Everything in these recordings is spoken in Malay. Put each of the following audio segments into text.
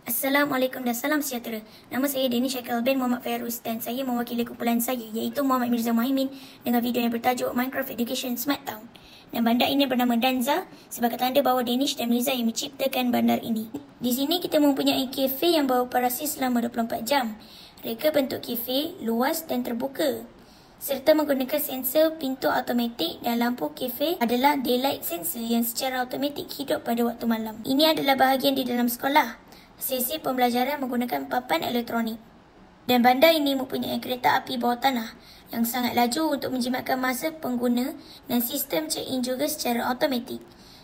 Assalamualaikum dan salam sejahtera. Nama saya Danish Haikal bin Muhammad Fairuz dan saya mewakili kumpulan saya iaitu Muhammad Mirza Muhaimin dengan video yang bertajuk Minecraft Education Smart Town. Dan bandar ini bernama Danza sebagai tanda bahawa Danish dan Mirza yang menciptakan bandar ini. Di sini kita mempunyai kafe yang beroperasi selama 24 jam. Reka bentuk kafe luas dan terbuka serta menggunakan sensor pintu automatik dan lampu kafe adalah daylight sensor yang secara automatik hidup pada waktu malam. Ini adalah bahagian di dalam sekolah. Sesi pembelajaran menggunakan papan elektronik. Dan bandar ini mempunyai kereta api bawah tanah yang sangat laju untuk menjimatkan masa pengguna dan sistem check-in juga secara automatik.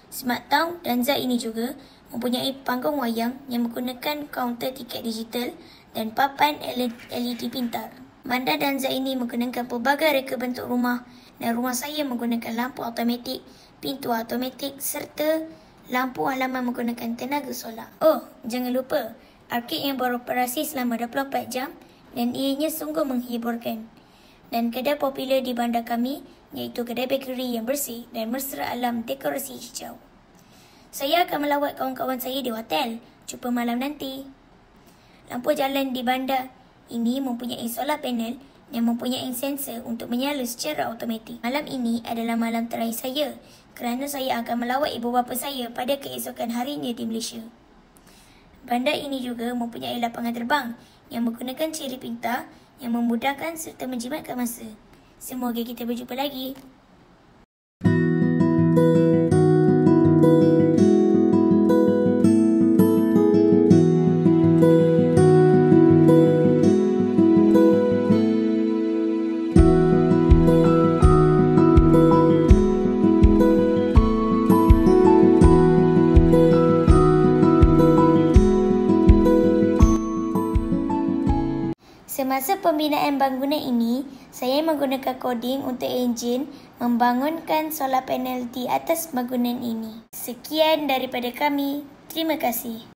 Smart Town Danza ini juga mempunyai panggung wayang yang menggunakan kaunter tiket digital dan papan LED pintar. Bandar Danza ini menggunakan pelbagai reka bentuk rumah dan rumah saya menggunakan lampu automatik, pintu automatik serta lampu halaman menggunakan tenaga solar. Oh, jangan lupa, arcade yang beroperasi selama 24 jam dan ianya sungguh menghiburkan. Dan kedai popular di bandar kami iaitu kedai bakery yang bersih dan mesra alam dekorasi hijau. Saya akan melawat kawan-kawan saya di hotel. Jumpa malam nanti. Lampu jalan di bandar ini mempunyai solar panel yang mempunyai sensor untuk menyala secara automatik. Malam ini adalah malam terakhir saya kerana saya akan melawat ibu bapa saya pada keesokan harinya di Malaysia. Bandar ini juga mempunyai lapangan terbang yang menggunakan ciri pintar yang memudahkan serta menjimatkan masa. Semoga kita berjumpa lagi. Semasa pembinaan bangunan ini, saya menggunakan koding untuk enjin membangunkan solar panel di atas bangunan ini. Sekian daripada kami. Terima kasih.